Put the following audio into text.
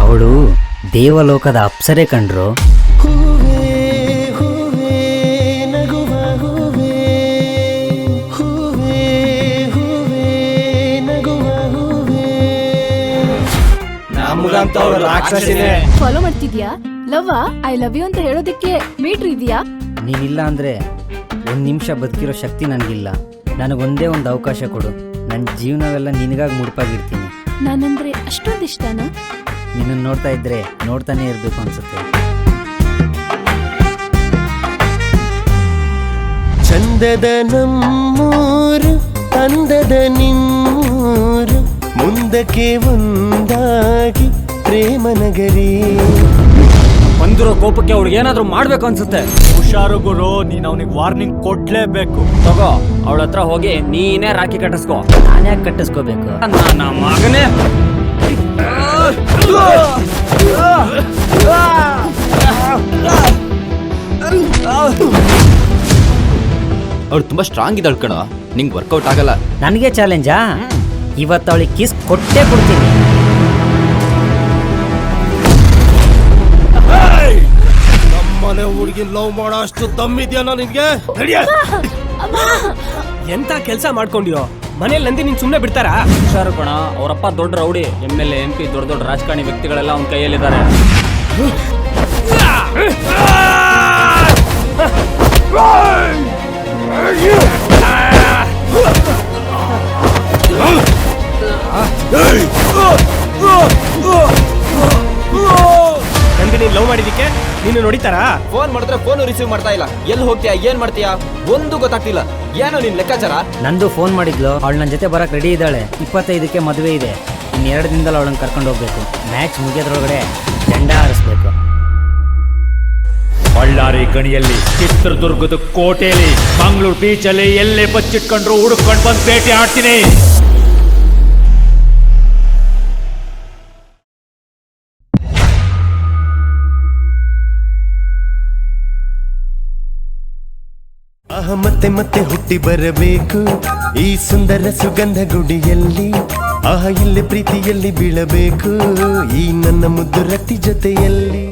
ಅವಳು ದೇವಲೋಕದ ಅಪ್ಸರೆ ಕಂಡ್ರು. ಫಾಲೋ ಮಾಡ್ತಿದ್ಯಾ? ಲವ್ ಐ ಲವ್ ಯು ಅಂತ ಹೇಳೋದಕ್ಕೆ ಮೀಟ್ರ್ ಇದೆಯಾ? ನೀನಿಲ್ಲ ಅಂದ್ರೆ ಒಂದು ನಿಮಿಷ ಬದುಕಿರೋ ಶಕ್ತಿ ನನಗಿಲ್ಲ. ನನಗೊಂದೇ ಒಂದು ಅವಕಾಶ ಕೊಡು. ನನ್ನ ಜೀವನವೆಲ್ಲ ನಿನಗಾಗಿ ಮುಡುಪಾಗಿರ್ತೀನಿ. ನಾನಂದ್ರೆ ಅಷ್ಟೊಂದು ಇಷ್ಟನಾ? ನಿನ್ನನ್ನು ನೋಡ್ತಾ ಇದ್ರೆ ನೋಡ್ತಾನೆ ಇರಬೇಕು ಅನ್ಸುತ್ತೆ. ಚಂದದ ನಮ್ಮೂರು, ಅಂದದ ನಿಮ್ಮೂರು, ಮುಂದಕ್ಕೆ ಒಂದಾಗಿ ಪ್ರೇಮ ನಗರಿ. ಬಂದಿರೋ ಕೋಪಕ್ಕೆ ಅವ್ಳಿಗೆ ಏನಾದ್ರೂ ಮಾಡ್ಬೇಕು ಅನ್ಸುತ್ತೆ. ಹುಷಾರು ಗುರು, ನೀನ್ ಅವನಿಗೆ ವಾರ್ನಿಂಗ್ ಕೊಡ್ಲೇಬೇಕು. ತಗೋ, ಅವಳ ಹತ್ರ ಹೋಗಿ ನೀನೇ ರಾಖಿ ಕಟ್ಟಿಸ್ಕೋ. ನಾನ್ಯಾಕೆ ಕಟ್ಟಿಸ್ಕೋಬೇಕು? ನನ್ನ ಮಗನೇ. ಅವ್ಳು ತುಂಬಾ ಸ್ಟ್ರಾಂಗ್ ಇದ್ದಾಳು ಕಣ, ನಿಂಗೆ ವರ್ಕೌಟ್ ಆಗಲ್ಲ. ನನಗೆ ಚಾಲೆಂಜಾ? ಇವತ್ತು ಅವಳಿಗೆ ಕಿಸ್ ಕೊಟ್ಟೇ ಕೊಡ್ತೀನಿ. ನಮ್ಮನೆ ಹುಡುಗಿ ಲವ್ ಮಾಡೋ ಅಷ್ಟು ದಮ್ಮಿದ್ಯಾನ ನಿನ್ಗೆ? ಎಂತ ಕೆಲ್ಸ ಮಾಡ್ಕೊಂಡಿಯೋ? ಮನೇಲಿ ನಂದಿ ನೀನ್ ಸುಮ್ನೆ ಬಿಡ್ತಾರಾ? ಹುಷಾರು ಕಣ, ಅವರಪ್ಪ ದೊಡ್ಡ ರೌಡಿ. MLA MP ದೊಡ್ಡ ದೊಡ್ಡ ರಾಜಕಾರಣಿ ವ್ಯಕ್ತಿಗಳೆಲ್ಲ ಅವನ ಕೈಯಲ್ಲಿದ್ದಾರೆ. ನಂದಿನಿ ಲವ್ ಮಾಡಿದಕ್ಕೆ ನೀನು ನೋಡಿತಾರಾ? ಫೋನ್ ಮಾಡಿದ್ರೆ ಫೋನ್ ರಿಸೀವ್ ಮಾಡ್ತಾ ಇಲ್ಲ. ಎಲ್ಲಿ ಹೋಗ್ತೀಯಾ, ಏನ್ ಮಾಡ್ತೀಯಾ ಒಂದು ಗೊತ್ತಾಗ್ತಿಲ್ಲ. ಏನೋ ನಿನ್ ಲೆಕ್ಕಾಚಾರ? ನಂದು ಫೋನ್ ಮಾಡಿದ್ಲು. ಅವಳು ನನ್ನ ಜೊತೆ ಬರಕ್ ರೆಡಿ ಇದ್ದಾಳೆ. 25ಕ್ಕೆ ಮದುವೆ ಇದೆ. ಇನ್ನು 2 ದಿನದಲ್ಲಿ ಅವಳನ್ನ ಕರ್ಕೊಂಡು ಹೋಗ್ಬೇಕು. ಮ್ಯಾಚ್ ಮುಗಿಯೋದ್ರೊಳಗಡೆ ಜೆಂಡಾ ಹಾರಿಸ್ಬೇಕು. ಬಳ್ಳಾರಿ ಗಣಿಯಲ್ಲಿ, ಚಿತ್ರದುರ್ಗದ ಕೋಟೆಯಲ್ಲಿ, ಮಂಗಳೂರು ಬೀಚಲ್ಲಿ ಎಲ್ಲೇ ಬಚ್ಚಿಟ್ಕೊಂಡ್ರು ಹುಡುಕೊಂಡು ಬಂದು ಭೇಟಿ ಆಡ್ತೀನಿ. ಮತ್ತೆ ಮತ್ತೆ ಹುಟ್ಟಿ ಬರಬೇಕು ಈ ಸುಂದರ ಸುಗಂಧ ಗುಡಿಯಲ್ಲಿ. ಇಲ್ಲಿ ಪ್ರೀತಿಯಲ್ಲಿ ಬೀಳಬೇಕು ಈ ನನ್ನ ಮುದ್ದು ರತಿ ಜೊತೆಯಲ್ಲಿ.